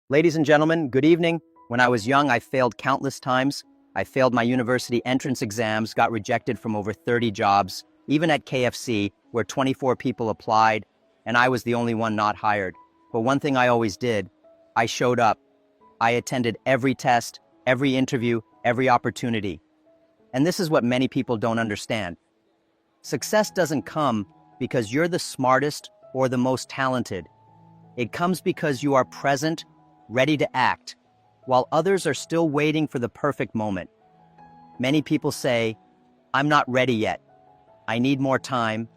Ladies and gentlemen, good evening. When I was young, I failed countless times. I failed my university entrance exams, got rejected from over 30 jobs, even at KFC, where 24 people applied, and I was the only one not hired. But one thing I always did, I showed up. I attended every test, every interview, every opportunity. And this is what many people don't understand. Success doesn't come because you're the smartest or the most talented. It comes because you are present, ready to act, while others are still waiting for the perfect moment. Many people say, "I'm not ready yet. I need more time,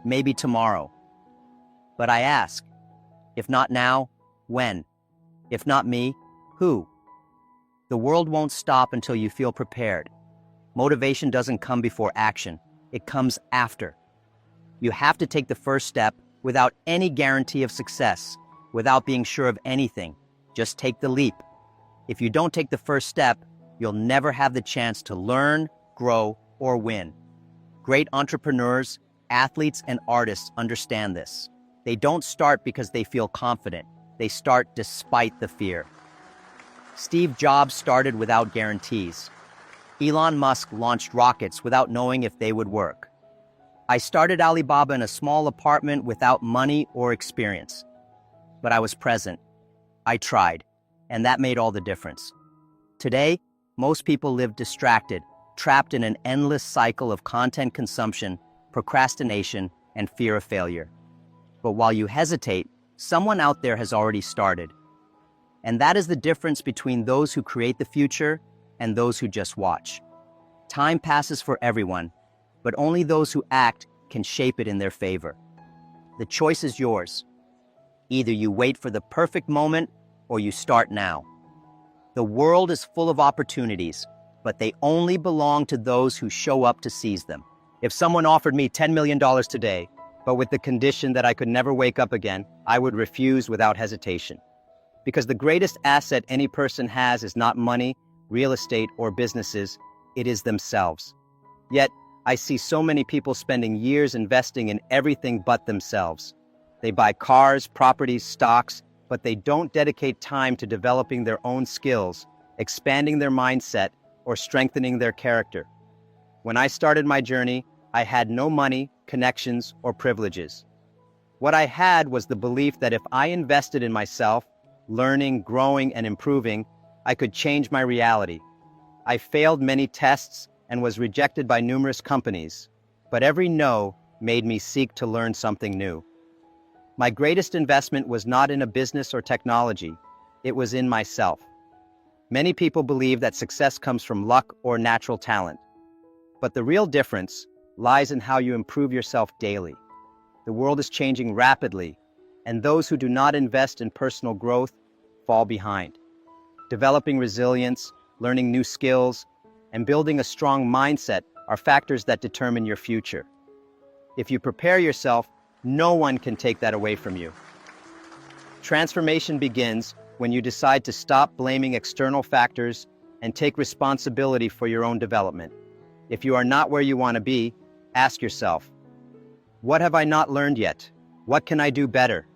maybe tomorrow." But I ask, if not now, when? If not me, who? The world won't stop until you feel prepared. Motivation doesn't come before action. It comes after. You have to take the first step without any guarantee of success, without being sure of anything. Just take the leap. If you don't take the first step, you'll never have the chance to learn, grow, or win. Great entrepreneurs, athletes, and artists understand this. They don't start because they feel confident. They start despite the fear. Steve Jobs started without guarantees. Elon Musk launched rockets without knowing if they would work. I started Alibaba in a small apartment without money or experience. But I was present. I tried, and that made all the difference. Today, most people live distracted, trapped in an endless cycle of content consumption, procrastination, and fear of failure. But while you hesitate, someone out there has already started. And that is the difference between those who create the future and those who just watch. Time passes for everyone, but only those who act can shape it in their favor. The choice is yours. Either you wait for the perfect moment or you start now. The world is full of opportunities, but they only belong to those who show up to seize them. If someone offered me $10 million today, but with the condition that I could never wake up again, I would refuse without hesitation. Because the greatest asset any person has is not money, real estate, or businesses, it is themselves. Yet, I see so many people spending years investing in everything but themselves. They buy cars, properties, stocks, but they don't dedicate time to developing their own skills, expanding their mindset, or strengthening their character. When I started my journey, I had no money, connections, or privileges. What I had was the belief that if I invested in myself, learning, growing, and improving, I could change my reality. I failed many tests and was rejected by numerous companies, but every no made me seek to learn something new. My greatest investment was not in a business or technology, it was in myself. Many people believe that success comes from luck or natural talent, but the real difference lies in how you improve yourself daily. The world is changing rapidly, and those who do not invest in personal growth fall behind. Developing resilience, learning new skills, and building a strong mindset are factors that determine your future. If you prepare yourself, no one can take that away from you. Transformation begins when you decide to stop blaming external factors and take responsibility for your own development. If you are not where you want to be, ask yourself, what have I not learned yet? What can I do better?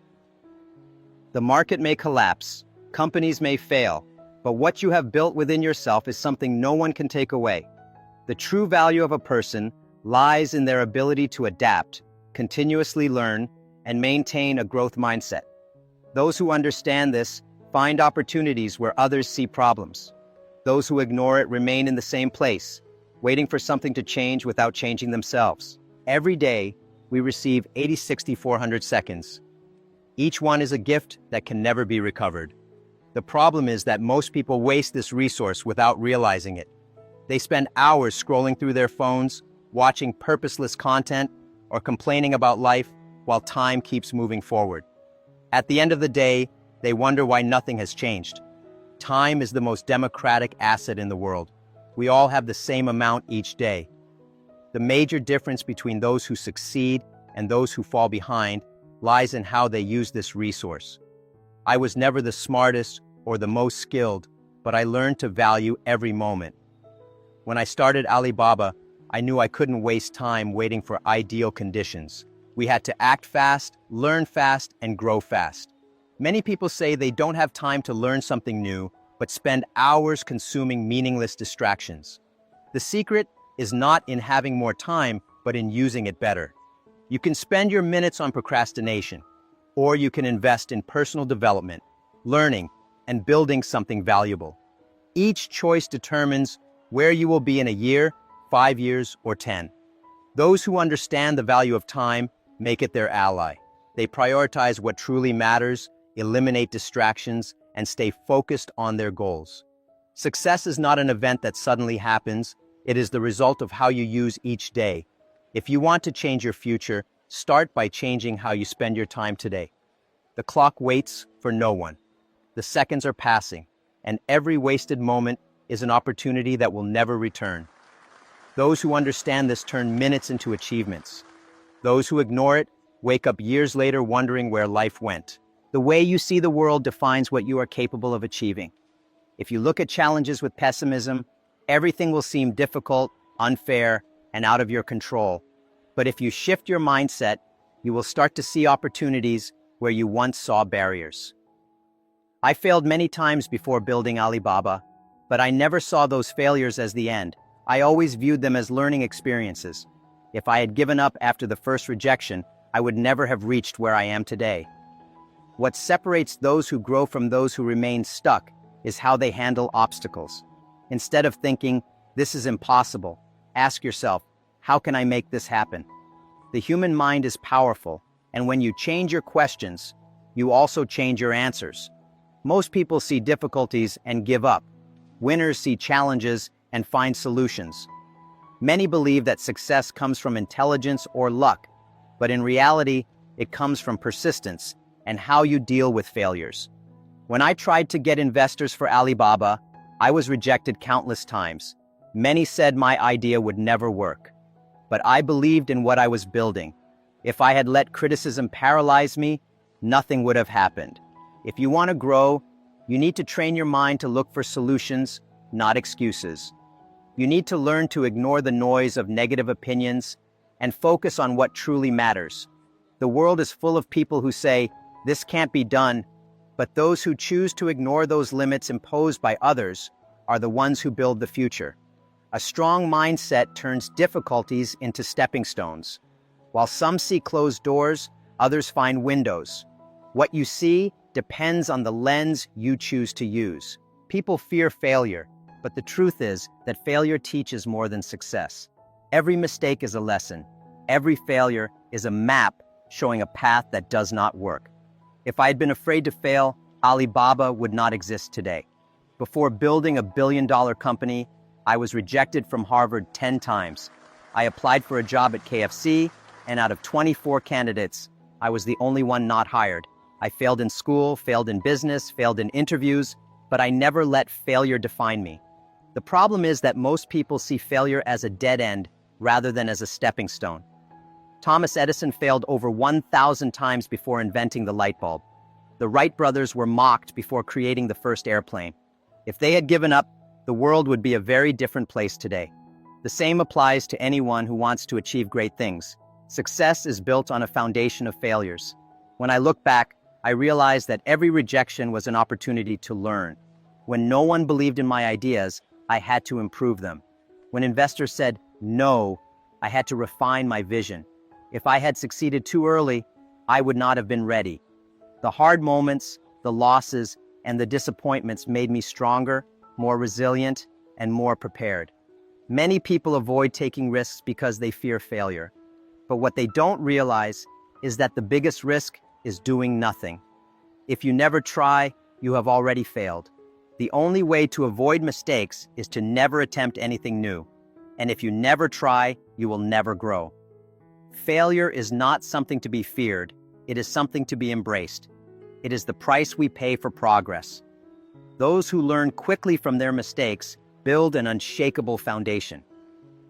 The market may collapse, companies may fail, but what you have built within yourself is something no one can take away. The true value of a person lies in their ability to adapt, continuously learn, and maintain a growth mindset. Those who understand this find opportunities where others see problems. Those who ignore it remain in the same place, waiting for something to change without changing themselves. Every day, we receive 80, 60, 400 seconds. Each one is a gift that can never be recovered. The problem is that most people waste this resource without realizing it. They spend hours scrolling through their phones, watching purposeless content, or complaining about life while time keeps moving forward. At the end of the day, they wonder why nothing has changed. Time is the most democratic asset in the world. We all have the same amount each day. The major difference between those who succeed and those who fall behind lies in how they use this resource. I was never the smartest or the most skilled, but I learned to value every moment. When I started Alibaba, I knew I couldn't waste time waiting for ideal conditions. We had to act fast, learn fast, and grow fast. Many people say they don't have time to learn something new, but spend hours consuming meaningless distractions. The secret is not in having more time, but in using it better. You can spend your minutes on procrastination, or you can invest in personal development, learning, and building something valuable. Each choice determines where you will be in a year, 5 years, or 10. Those who understand the value of time make it their ally. They prioritize what truly matters, eliminate distractions, and stay focused on their goals. Success is not an event that suddenly happens. It is the result of how you use each day. If you want to change your future, start by changing how you spend your time today. The clock waits for no one. The seconds are passing, and every wasted moment is an opportunity that will never return. Those who understand this turn minutes into achievements. Those who ignore it wake up years later wondering where life went. The way you see the world defines what you are capable of achieving. If you look at challenges with pessimism, everything will seem difficult, unfair, and out of your control. But if you shift your mindset, you will start to see opportunities where you once saw barriers. I failed many times before building Alibaba, but I never saw those failures as the end. I always viewed them as learning experiences. If I had given up after the first rejection, I would never have reached where I am today. What separates those who grow from those who remain stuck is how they handle obstacles. Instead of thinking, "This is impossible," ask yourself, "How can I make this happen?" The human mind is powerful, and when you change your questions, you also change your answers. Most people see difficulties and give up. Winners see challenges and find solutions. Many believe that success comes from intelligence or luck, but in reality, it comes from persistence and how you deal with failures. When I tried to get investors for Alibaba, I was rejected countless times. Many said my idea would never work. But I believed in what I was building. If I had let criticism paralyze me, nothing would have happened. If you want to grow, you need to train your mind to look for solutions, not excuses. You need to learn to ignore the noise of negative opinions and focus on what truly matters. The world is full of people who say, "This can't be done," but those who choose to ignore those limits imposed by others are the ones who build the future. A strong mindset turns difficulties into stepping stones. While some see closed doors, others find windows. What you see depends on the lens you choose to use. People fear failure, but the truth is that failure teaches more than success. Every mistake is a lesson. Every failure is a map showing a path that does not work. If I had been afraid to fail, Alibaba would not exist today. Before building a billion-dollar company, I was rejected from Harvard 10 times. I applied for a job at KFC, and out of 24 candidates, I was the only one not hired. I failed in school, failed in business, failed in interviews, but I never let failure define me. The problem is that most people see failure as a dead end rather than as a stepping stone. Thomas Edison failed over 1,000 times before inventing the light bulb. The Wright brothers were mocked before creating the first airplane. If they had given up, the world would be a very different place today. The same applies to anyone who wants to achieve great things. Success is built on a foundation of failures. When I look back, I realized that every rejection was an opportunity to learn. When no one believed in my ideas, I had to improve them. When investors said no, I had to refine my vision. If I had succeeded too early, I would not have been ready. The hard moments, the losses, and the disappointments made me stronger, more resilient, and more prepared. Many people avoid taking risks because they fear failure. But what they don't realize is that the biggest risk is doing nothing. If you never try, you have already failed. The only way to avoid mistakes is to never attempt anything new. And if you never try, you will never grow. Failure is not something to be feared. It is something to be embraced. It is the price we pay for progress. Those who learn quickly from their mistakes build an unshakable foundation.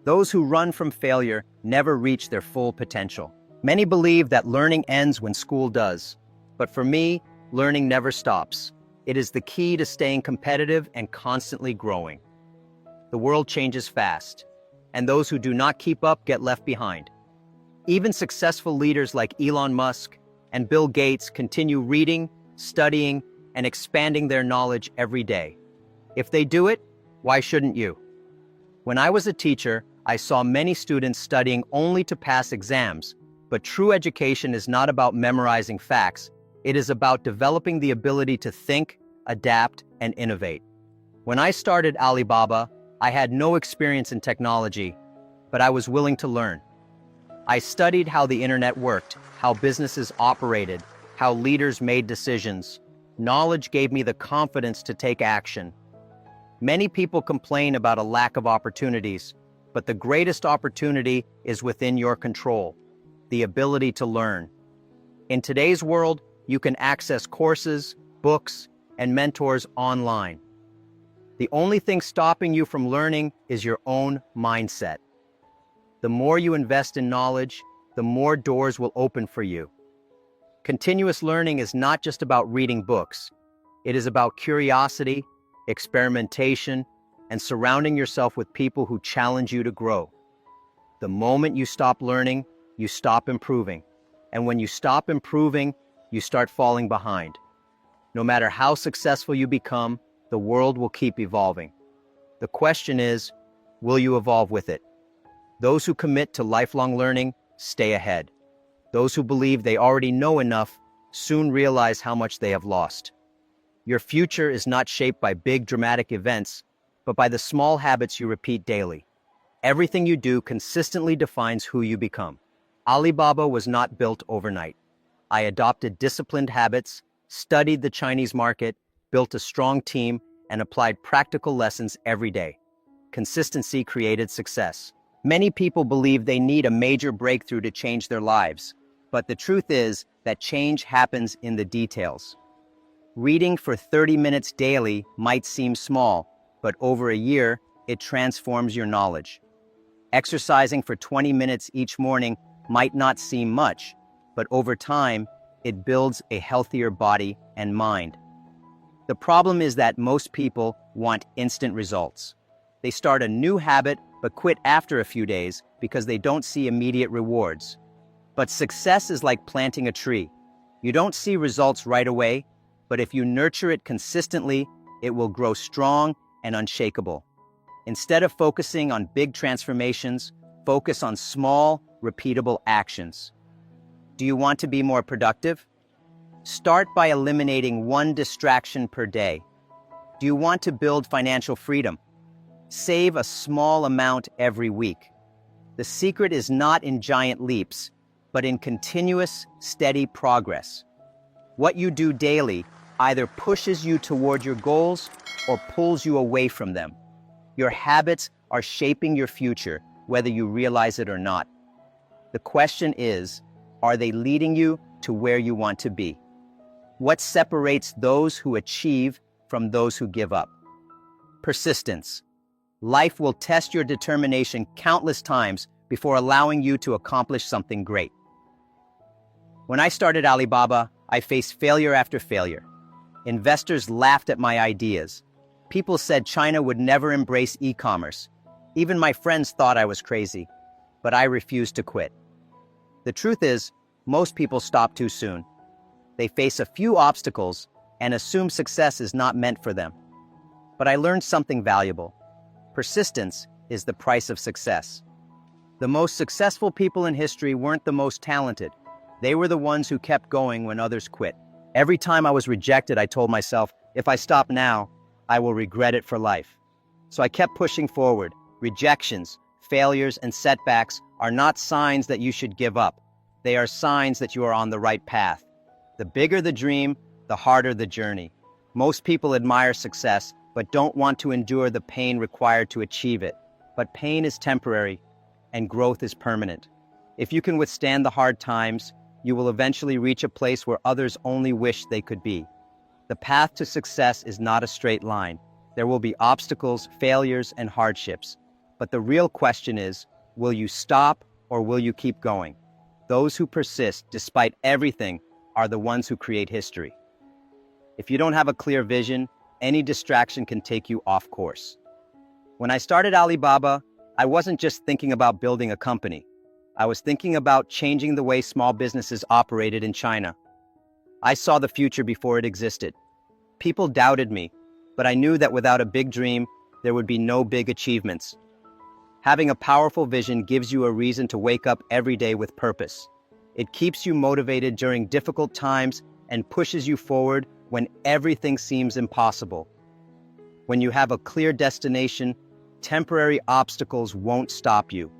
Those who run from failure never reach their full potential. Many believe that learning ends when school does. But for me, learning never stops. It is the key to staying competitive and constantly growing. The world changes fast, and those who do not keep up get left behind. Even successful leaders like Elon Musk and Bill Gates continue reading, studying, and expanding their knowledge every day. If they do it, why shouldn't you? When I was a teacher, I saw many students studying only to pass exams, but true education is not about memorizing facts. It is about developing the ability to think, adapt, and innovate. When I started Alibaba, I had no experience in technology, but I was willing to learn. I studied how the internet worked, how businesses operated, how leaders made decisions. Knowledge gave me the confidence to take action. Many people complain about a lack of opportunities, but the greatest opportunity is within your control, the ability to learn. In today's world, you can access courses, books, and mentors online. The only thing stopping you from learning is your own mindset. The more you invest in knowledge, the more doors will open for you. Continuous learning is not just about reading books. It is about curiosity, experimentation, and surrounding yourself with people who challenge you to grow. The moment you stop learning, you stop improving. And when you stop improving, you start falling behind. No matter how successful you become, the world will keep evolving. The question is, will you evolve with it? Those who commit to lifelong learning stay ahead. Those who believe they already know enough soon realize how much they have lost. Your future is not shaped by big dramatic events, but by the small habits you repeat daily. Everything you do consistently defines who you become. Alibaba was not built overnight. I adopted disciplined habits, studied the Chinese market, built a strong team, and applied practical lessons every day. Consistency created success. Many people believe they need a major breakthrough to change their lives, but the truth is that change happens in the details. Reading for 30 minutes daily might seem small, but over a year, it transforms your knowledge. Exercising for 20 minutes each morning might not seem much, but over time, it builds a healthier body and mind. The problem is that most people want instant results. They start a new habit but quit after a few days because they don't see immediate rewards. But success is like planting a tree. You don't see results right away, but if you nurture it consistently, it will grow strong and unshakable. Instead of focusing on big transformations, focus on small, repeatable actions. Do you want to be more productive? Start by eliminating one distraction per day. Do you want to build financial freedom? Save a small amount every week. The secret is not in giant leaps, but in continuous, steady progress. What you do daily either pushes you toward your goals or pulls you away from them. Your habits are shaping your future, whether you realize it or not. The question is, are they leading you to where you want to be? What separates those who achieve from those who give up? Persistence. Life will test your determination countless times before allowing you to accomplish something great. When I started Alibaba, I faced failure after failure. Investors laughed at my ideas. People said China would never embrace e-commerce. Even my friends thought I was crazy, but I refused to quit. The truth is, most people stop too soon. They face a few obstacles and assume success is not meant for them. But I learned something valuable. Persistence is the price of success. The most successful people in history weren't the most talented. They were the ones who kept going when others quit. Every time I was rejected, I told myself, if I stop now, I will regret it for life. So I kept pushing forward. Rejections, failures, and setbacks are not signs that you should give up. They are signs that you are on the right path. The bigger the dream, the harder the journey. Most people admire success, but don't want to endure the pain required to achieve it. But pain is temporary, and growth is permanent. If you can withstand the hard times, you will eventually reach a place where others only wish they could be. The path to success is not a straight line. There will be obstacles, failures, and hardships. But the real question is, will you stop or will you keep going? Those who persist, despite everything, are the ones who create history. If you don't have a clear vision, any distraction can take you off course. When I started Alibaba, I wasn't just thinking about building a company. I was thinking about changing the way small businesses operated in China. I saw the future before it existed. People doubted me, but I knew that without a big dream, there would be no big achievements. Having a powerful vision gives you a reason to wake up every day with purpose. It keeps you motivated during difficult times and pushes you forward when everything seems impossible. When you have a clear destination, temporary obstacles won't stop you.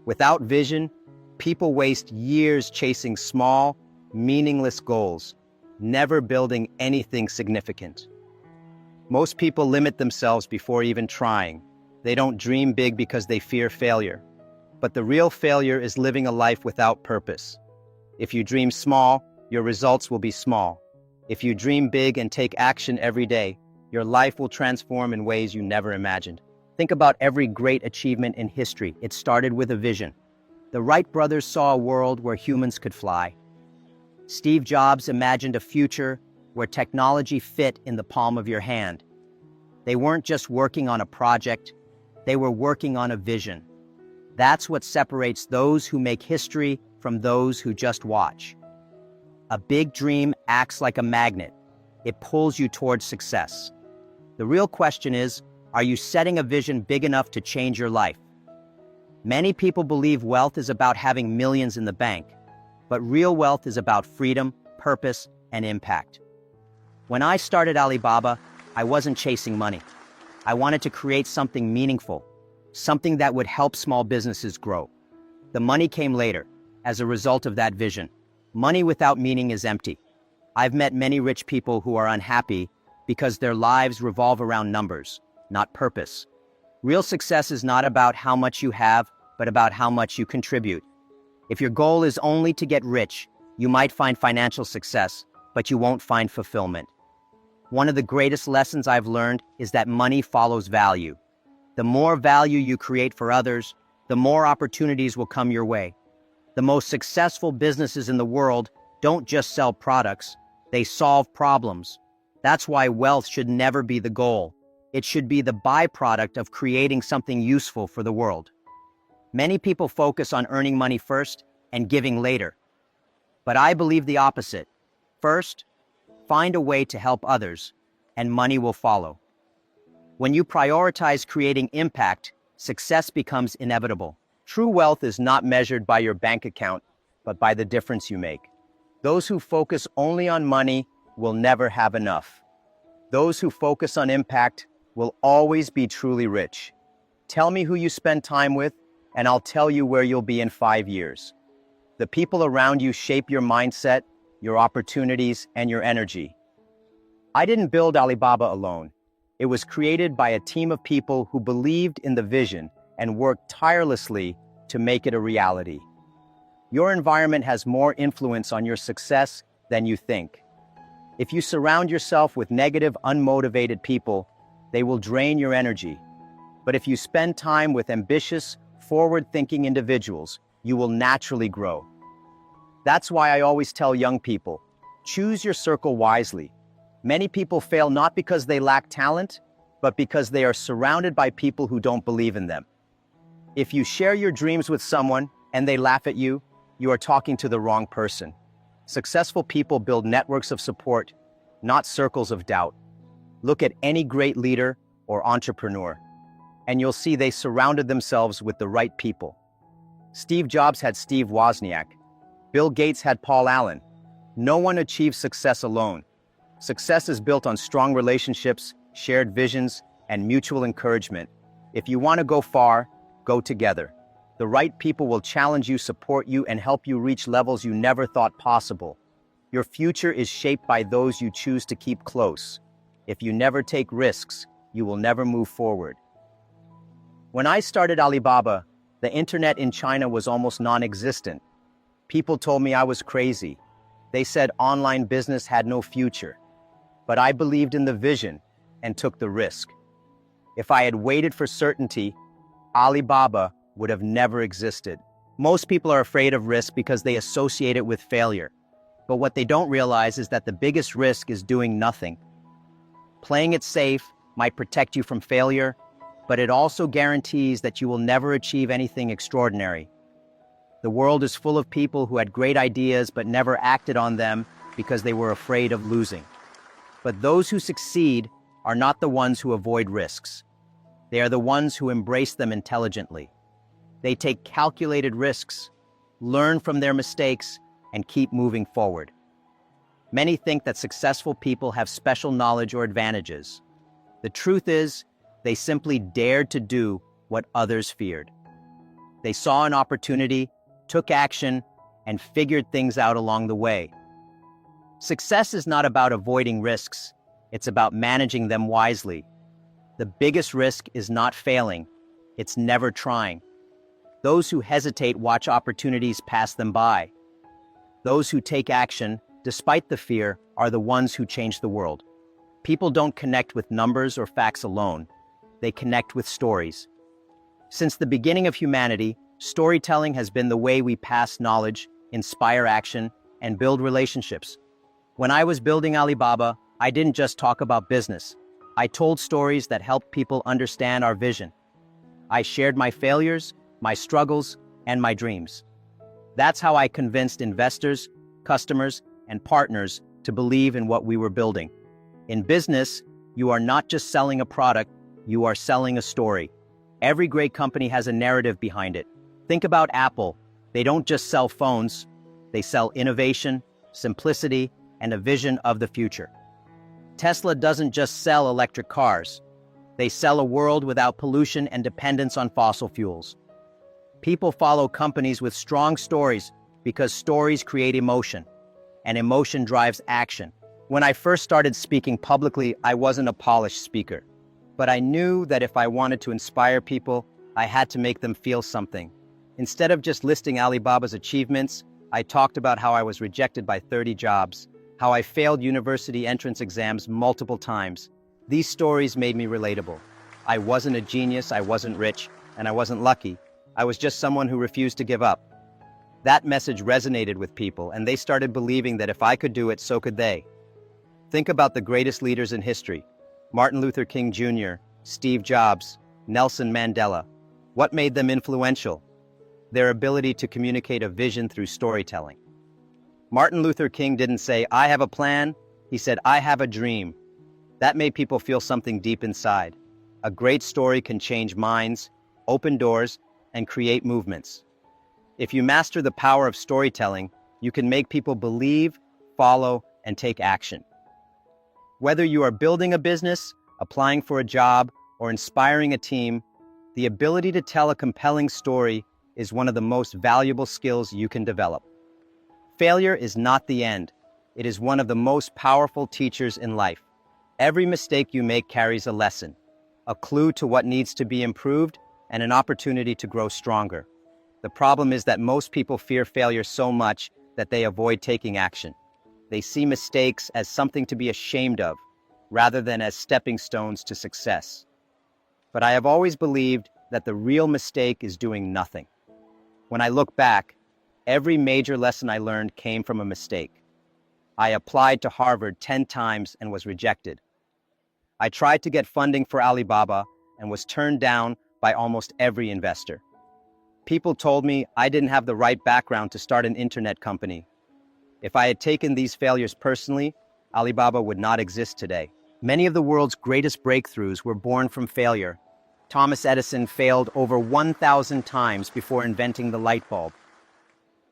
Without vision, people waste years chasing small, meaningless goals, never building anything significant. Most people limit themselves before even trying. They don't dream big because they fear failure. But the real failure is living a life without purpose. If you dream small, your results will be small. If you dream big and take action every day, your life will transform in ways you never imagined. Think about every great achievement in history. It started with a vision. The Wright brothers saw a world where humans could fly. Steve Jobs imagined a future where technology fit in the palm of your hand. They weren't just working on a project, they were working on a vision. That's what separates those who make history from those who just watch. A big dream acts like a magnet. It pulls you towards success. The real question is, are you setting a vision big enough to change your life? Many people believe wealth is about having millions in the bank, but real wealth is about freedom, purpose, and impact. When I started Alibaba, I wasn't chasing money. I wanted to create something meaningful, something that would help small businesses grow. The money came later, as a result of that vision. Money without meaning is empty. I've met many rich people who are unhappy because their lives revolve around numbers, not purpose. Real success is not about how much you have, but about how much you contribute. If your goal is only to get rich, you might find financial success, but you won't find fulfillment. One of the greatest lessons I've learned is that money follows value. The more value you create for others, the more opportunities will come your way. The most successful businesses in the world don't just sell products, they solve problems. That's why wealth should never be the goal. It should be the byproduct of creating something useful for the world. Many people focus on earning money first and giving later. But I believe the opposite. First, find a way to help others, and money will follow. When you prioritize creating impact, success becomes inevitable. True wealth is not measured by your bank account, but by the difference you make. Those who focus only on money will never have enough. Those who focus on impact will always be truly rich. Tell me who you spend time with, and I'll tell you where you'll be in 5 years. The people around you shape your mindset, your opportunities, and your energy. I didn't build Alibaba alone. It was created by a team of people who believed in the vision and worked tirelessly to make it a reality. Your environment has more influence on your success than you think. If you surround yourself with negative, unmotivated people, they will drain your energy. But if you spend time with ambitious, forward-thinking individuals, you will naturally grow. That's why I always tell young people, choose your circle wisely. Many people fail not because they lack talent, but because they are surrounded by people who don't believe in them. If you share your dreams with someone and they laugh at you, you are talking to the wrong person. Successful people build networks of support, not circles of doubt. Look at any great leader or entrepreneur, and you'll see they surrounded themselves with the right people. Steve Jobs had Steve Wozniak. Bill Gates had Paul Allen. No one achieves success alone. Success is built on strong relationships, shared visions, and mutual encouragement. If you want to go far, go together. The right people will challenge you, support you, and help you reach levels you never thought possible. Your future is shaped by those you choose to keep close. If you never take risks, you will never move forward. When I started Alibaba, the internet in China was almost non-existent. People told me I was crazy. They said online business had no future. But I believed in the vision and took the risk. If I had waited for certainty, Alibaba would have never existed. Most people are afraid of risk because they associate it with failure. But what they don't realize is that the biggest risk is doing nothing. Playing it safe might protect you from failure, but it also guarantees that you will never achieve anything extraordinary. The world is full of people who had great ideas but never acted on them because they were afraid of losing. But those who succeed are not the ones who avoid risks. They are the ones who embrace them intelligently. They take calculated risks, learn from their mistakes, and keep moving forward. Many think that successful people have special knowledge or advantages. The truth is, they simply dared to do what others feared. They saw an opportunity, took action, and figured things out along the way. Success is not about avoiding risks, it's about managing them wisely. The biggest risk is not failing, it's never trying. Those who hesitate watch opportunities pass them by. Those who take action, despite the fear, are the ones who change the world. People don't connect with numbers or facts alone. They connect with stories. Since the beginning of humanity, storytelling has been the way we pass knowledge, inspire action, and build relationships. When I was building Alibaba, I didn't just talk about business. I told stories that helped people understand our vision. I shared my failures, my struggles, and my dreams. That's how I convinced investors, customers, and partners to believe in what we were building. In business, you are not just selling a product, you are selling a story. Every great company has a narrative behind it. Think about Apple. They don't just sell phones, they sell innovation, simplicity, and a vision of the future. Tesla doesn't just sell electric cars. They sell a world without pollution and dependence on fossil fuels. People follow companies with strong stories because stories create emotion, and emotion drives action. When I first started speaking publicly, I wasn't a polished speaker. But I knew that if I wanted to inspire people, I had to make them feel something. Instead of just listing Alibaba's achievements, I talked about how I was rejected by 30 jobs, how I failed university entrance exams multiple times. These stories made me relatable. I wasn't a genius, I wasn't rich, and I wasn't lucky. I was just someone who refused to give up. That message resonated with people, and they started believing that if I could do it, so could they. Think about the greatest leaders in history. Martin Luther King Jr., Steve Jobs, Nelson Mandela. What made them influential? Their ability to communicate a vision through storytelling. Martin Luther King didn't say, "I have a plan." He said, "I have a dream." That made people feel something deep inside. A great story can change minds, open doors, and create movements. If you master the power of storytelling, you can make people believe, follow, and take action. Whether you are building a business, applying for a job, or inspiring a team, the ability to tell a compelling story is one of the most valuable skills you can develop. Failure is not the end. It is one of the most powerful teachers in life. Every mistake you make carries a lesson, a clue to what needs to be improved, and an opportunity to grow stronger. The problem is that most people fear failure so much that they avoid taking action. They see mistakes as something to be ashamed of, rather than as stepping stones to success. But I have always believed that the real mistake is doing nothing. When I look back, every major lesson I learned came from a mistake. I applied to Harvard 10 times and was rejected. I tried to get funding for Alibaba and was turned down by almost every investor. People told me I didn't have the right background to start an internet company. If I had taken these failures personally, Alibaba would not exist today. Many of the world's greatest breakthroughs were born from failure. Thomas Edison failed over 1,000 times before inventing the light bulb.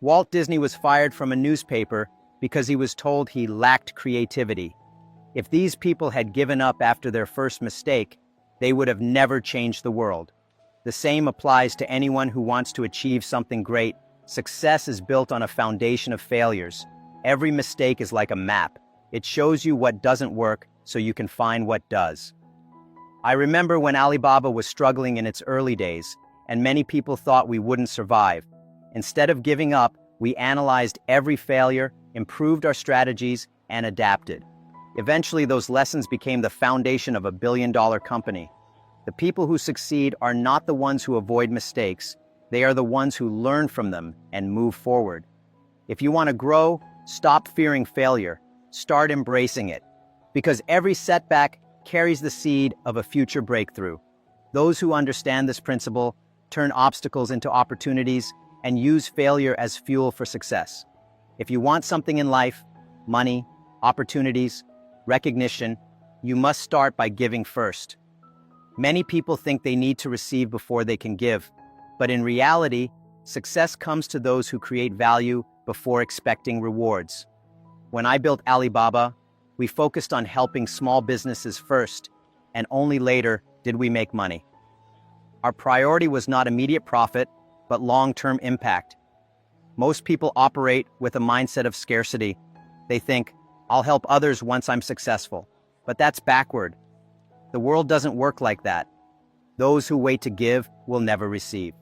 Walt Disney was fired from a newspaper because he was told he lacked creativity. If these people had given up after their first mistake, they would have never changed the world. The same applies to anyone who wants to achieve something great. Success is built on a foundation of failures. Every mistake is like a map. It shows you what doesn't work so you can find what does. I remember when Alibaba was struggling in its early days, and many people thought we wouldn't survive. Instead of giving up, we analyzed every failure, improved our strategies, and adapted. Eventually, those lessons became the foundation of a billion-dollar company. The people who succeed are not the ones who avoid mistakes. They are the ones who learn from them and move forward. If you want to grow, stop fearing failure. Start embracing it. Because every setback carries the seed of a future breakthrough. Those who understand this principle turn obstacles into opportunities and use failure as fuel for success. If you want something in life, money, opportunities, recognition, you must start by giving first. Many people think they need to receive before they can give, but in reality, success comes to those who create value before expecting rewards. When I built Alibaba, we focused on helping small businesses first, and only later did we make money. Our priority was not immediate profit, but long-term impact. Most people operate with a mindset of scarcity. They think, I'll help others once I'm successful. But that's backward. The world doesn't work like that. Those who wait to give will never receive.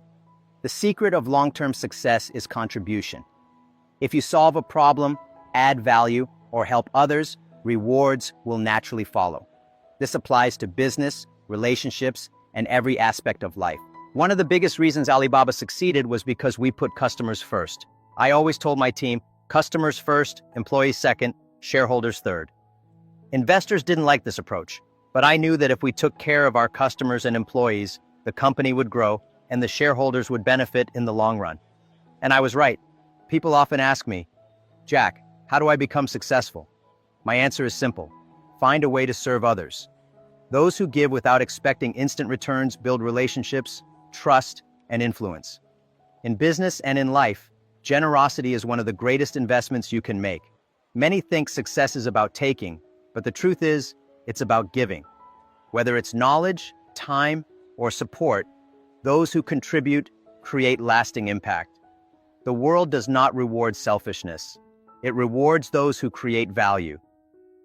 The secret of long-term success is contribution. If you solve a problem, add value, or help others, rewards will naturally follow. This applies to business, relationships, and every aspect of life. One of the biggest reasons Alibaba succeeded was because we put customers first. I always told my team, customers first, employees second, shareholders third. Investors didn't like this approach, but I knew that if we took care of our customers and employees, the company would grow and the shareholders would benefit in the long run. And I was right. People often ask me, Jack, how do I become successful? My answer is simple. Find a way to serve others. Those who give without expecting instant returns build relationships, trust, and influence. In business and in life, generosity is one of the greatest investments you can make. Many think success is about taking, but the truth is, it's about giving. Whether it's knowledge, time, or support, those who contribute create lasting impact. The world does not reward selfishness. It rewards those who create value.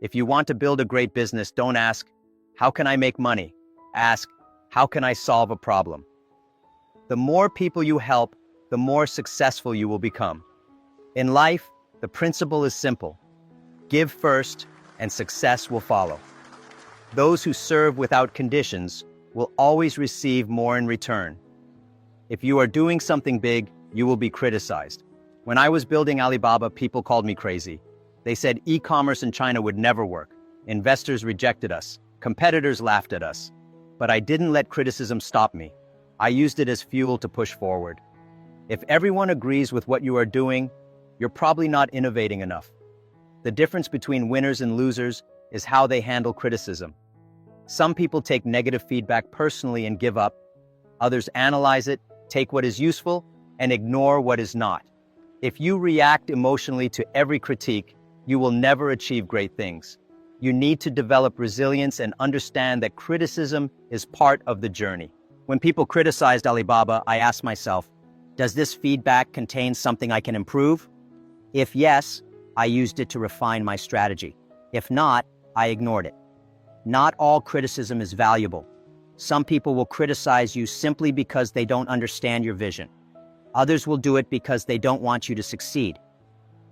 If you want to build a great business, don't ask, how can I make money? Ask, how can I solve a problem? The more people you help, the more successful you will become. In life, the principle is simple. Give first, and success will follow. Those who serve without conditions will always receive more in return. If you are doing something big, you will be criticized. When I was building Alibaba, people called me crazy. They said e-commerce in China would never work. Investors rejected us. Competitors laughed at us. But I didn't let criticism stop me. I used it as fuel to push forward. If everyone agrees with what you are doing, you're probably not innovating enough. The difference between winners and losers is how they handle criticism. Some people take negative feedback personally and give up. Others analyze it, take what is useful, and ignore what is not. If you react emotionally to every critique, you will never achieve great things. You need to develop resilience and understand that criticism is part of the journey. When people criticized Alibaba, I asked myself, does this feedback contain something I can improve? If yes, I used it to refine my strategy. If not, I ignored it. Not all criticism is valuable. Some people will criticize you simply because they don't understand your vision. Others will do it because they don't want you to succeed.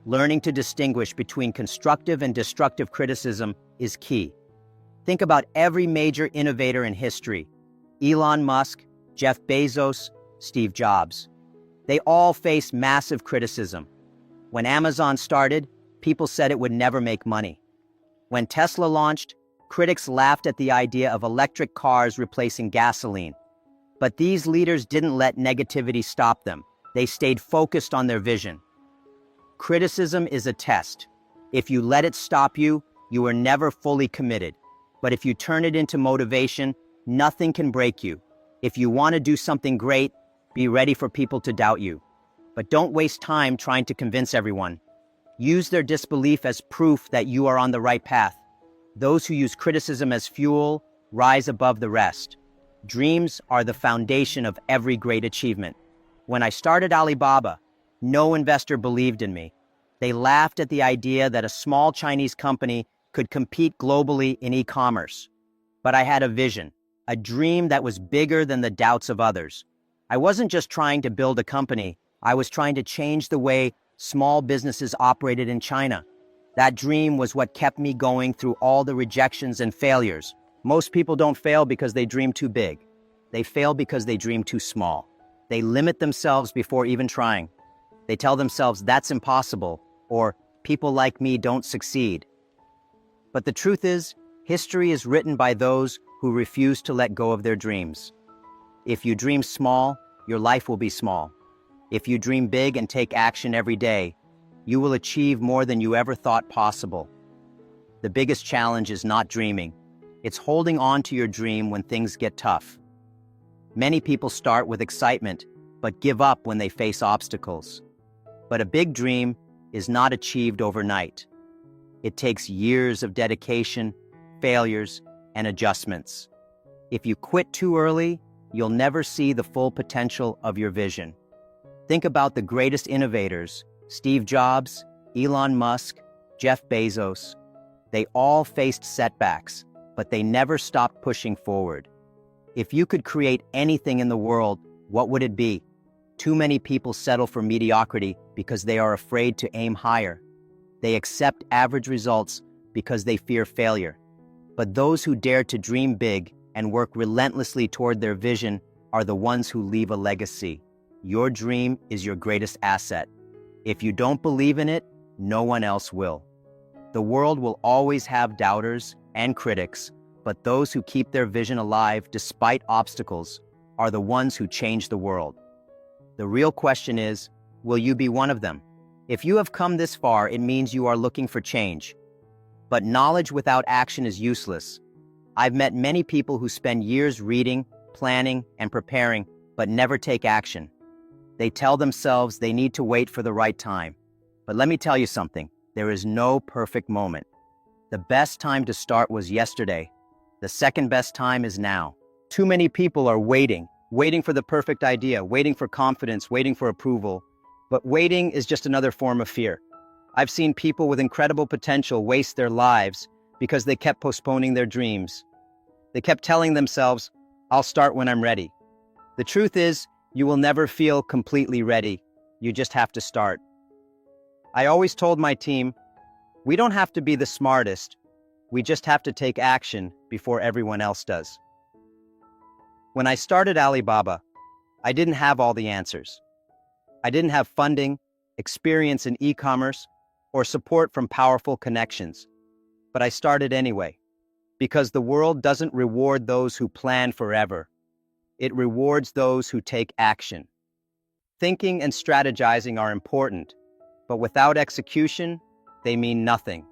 Learning to distinguish between constructive and destructive criticism is key. Think about every major innovator in history. Elon Musk, Jeff Bezos, Steve Jobs. They all faced massive criticism. When Amazon started, people said it would never make money. When Tesla launched, critics laughed at the idea of electric cars replacing gasoline. But these leaders didn't let negativity stop them. They stayed focused on their vision. Criticism is a test. If you let it stop you, you are never fully committed. But if you turn it into motivation, nothing can break you. If you want to do something great, be ready for people to doubt you. But don't waste time trying to convince everyone. Use their disbelief as proof that you are on the right path. Those who use criticism as fuel rise above the rest. Dreams are the foundation of every great achievement. When I started Alibaba, no investor believed in me. They laughed at the idea that a small Chinese company could compete globally in e-commerce. But I had a vision, a dream that was bigger than the doubts of others. I wasn't just trying to build a company, I was trying to change the way small businesses operated in China. That dream was what kept me going through all the rejections and failures. Most people don't fail because they dream too big. They fail because they dream too small. They limit themselves before even trying. They tell themselves that's impossible, or people like me don't succeed. But the truth is, history is written by those who refuse to let go of their dreams. If you dream small, your life will be small. If you dream big and take action every day, you will achieve more than you ever thought possible. The biggest challenge is not dreaming. It's holding on to your dream when things get tough. Many people start with excitement, but give up when they face obstacles. But a big dream is not achieved overnight. It takes years of dedication, failures, and adjustments. If you quit too early, you'll never see the full potential of your vision. Think about the greatest innovators: Steve Jobs, Elon Musk, Jeff Bezos. They all faced setbacks, but they never stopped pushing forward. If you could create anything in the world, what would it be? Too many people settle for mediocrity because they are afraid to aim higher. They accept average results because they fear failure. But those who dare to dream big and work relentlessly toward their vision are the ones who leave a legacy. Your dream is your greatest asset. If you don't believe in it, no one else will. The world will always have doubters and critics, but those who keep their vision alive despite obstacles are the ones who change the world. The real question is, will you be one of them? If you have come this far, it means you are looking for change. But knowledge without action is useless. I've met many people who spend years reading, planning, and preparing, but never take action. They tell themselves they need to wait for the right time. But let me tell you something, there is no perfect moment. The best time to start was yesterday. The second best time is now. Too many people are waiting for the perfect idea, waiting for confidence, waiting for approval. But waiting is just another form of fear. I've seen people with incredible potential waste their lives because they kept postponing their dreams. They kept telling themselves, I'll start when I'm ready. The truth is, you will never feel completely ready. You just have to start. I always told my team, we don't have to be the smartest. We just have to take action before everyone else does. When I started Alibaba, I didn't have all the answers. I didn't have funding, experience in e-commerce, or support from powerful connections. But I started anyway, because the world doesn't reward those who plan forever. It rewards those who take action. Thinking and strategizing are important, but without execution, they mean nothing.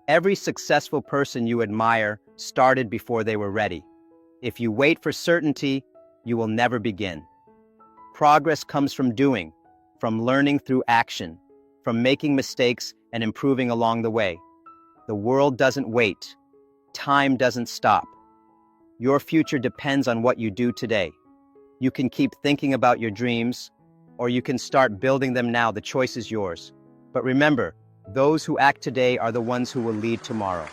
Every successful person you admire started before they were ready. If you wait for certainty, you will never begin. Progress comes from doing, from learning through action, from making mistakes and improving along the way. The world doesn't wait. Time doesn't stop. Your future depends on what you do today. You can keep thinking about your dreams, or you can start building them now. The choice is yours. But remember, those who act today are the ones who will lead tomorrow.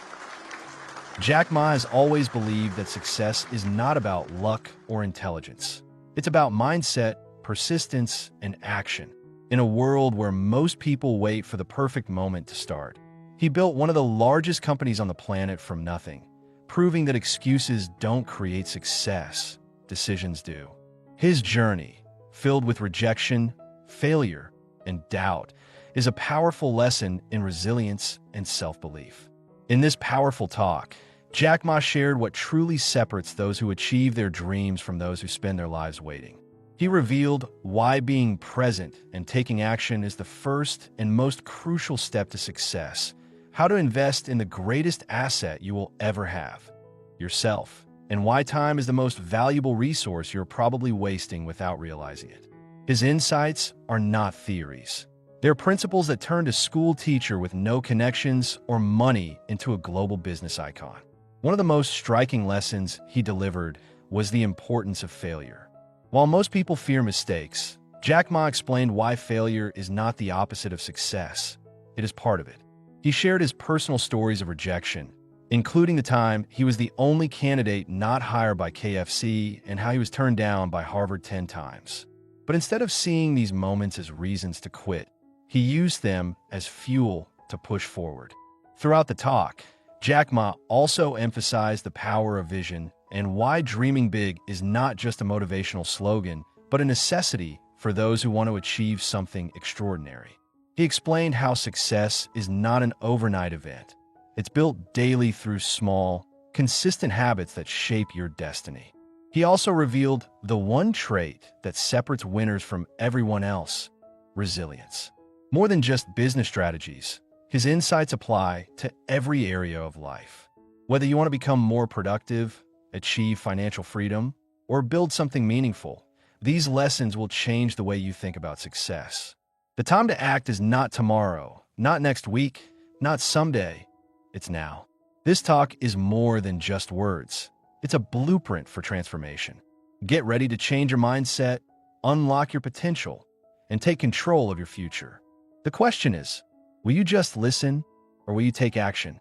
Jack Ma has always believed that success is not about luck or intelligence. It's about mindset, persistence, and action. In a world where most people wait for the perfect moment to start, he built one of the largest companies on the planet from nothing, proving that excuses don't create success, decisions do. His journey, filled with rejection, failure, and doubt, is a powerful lesson in resilience and self-belief. In this powerful talk, Jack Ma shared what truly separates those who achieve their dreams from those who spend their lives waiting. He revealed why being present and taking action is the first and most crucial step to success, how to invest in the greatest asset you will ever have, yourself, and why time is the most valuable resource you're probably wasting without realizing it. His insights are not theories. They're principles that turned a school teacher with no connections or money into a global business icon. One of the most striking lessons he delivered was the importance of failure. While most people fear mistakes, Jack Ma explained why failure is not the opposite of success. It is part of it. He shared his personal stories of rejection, including the time he was the only candidate not hired by KFC and how he was turned down by Harvard 10 times. But instead of seeing these moments as reasons to quit, he used them as fuel to push forward. Throughout the talk, Jack Ma also emphasized the power of vision and why dreaming big is not just a motivational slogan, but a necessity for those who want to achieve something extraordinary. He explained how success is not an overnight event. It's built daily through small, consistent habits that shape your destiny. He also revealed the one trait that separates winners from everyone else: resilience. More than just business strategies, his insights apply to every area of life. Whether you want to become more productive, achieve financial freedom, or build something meaningful, these lessons will change the way you think about success. The time to act is not tomorrow, not next week, not someday. It's now. This talk is more than just words. It's a blueprint for transformation. Get ready to change your mindset, unlock your potential, and take control of your future. The question is, will you just listen or will you take action?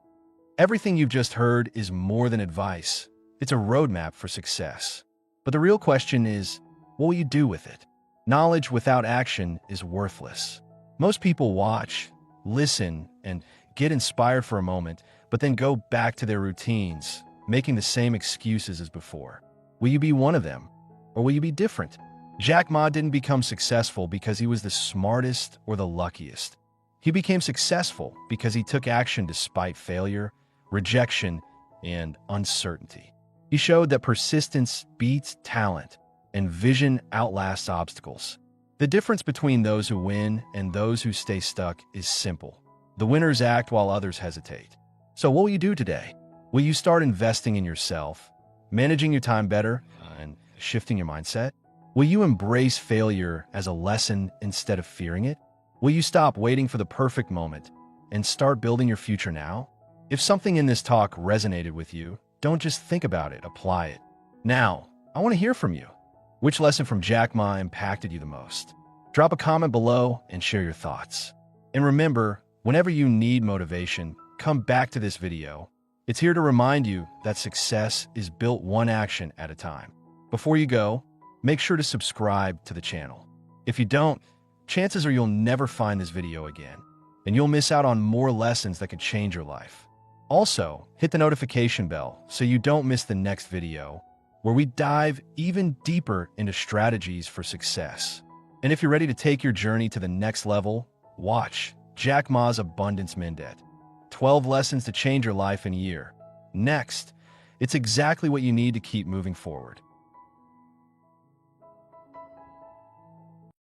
Everything you've just heard is more than advice. It's a roadmap for success. But the real question is, what will you do with it? Knowledge without action is worthless. Most people watch, listen, and get inspired for a moment, but then go back to their routines, making the same excuses as before. Will you be one of them, or will you be different? Jack Ma didn't become successful because he was the smartest or the luckiest. He became successful because he took action despite failure, rejection, and uncertainty. He showed that persistence beats talent and vision outlasts obstacles. The difference between those who win and those who stay stuck is simple. The winners act while others hesitate. So what will you do today? Will you start investing in yourself, managing your time better, and shifting your mindset? Will you embrace failure as a lesson instead of fearing it? Will you stop waiting for the perfect moment and start building your future now? If something in this talk resonated with you, don't just think about it, apply it. Now, I want to hear from you. Which lesson from Jack Ma impacted you the most? Drop a comment below and share your thoughts. And remember, whenever you need motivation, come back to this video. It's here to remind you that success is built one action at a time. Before you go, make sure to subscribe to the channel. If you don't, chances are you'll never find this video again, and you'll miss out on more lessons that could change your life. Also, hit the notification bell so you don't miss the next video, where we dive even deeper into strategies for success. And if you're ready to take your journey to the next level, watch Jack Ma's Abundance Mindset. 12 lessons to change your life in a year. Next, it's exactly what you need to keep moving forward.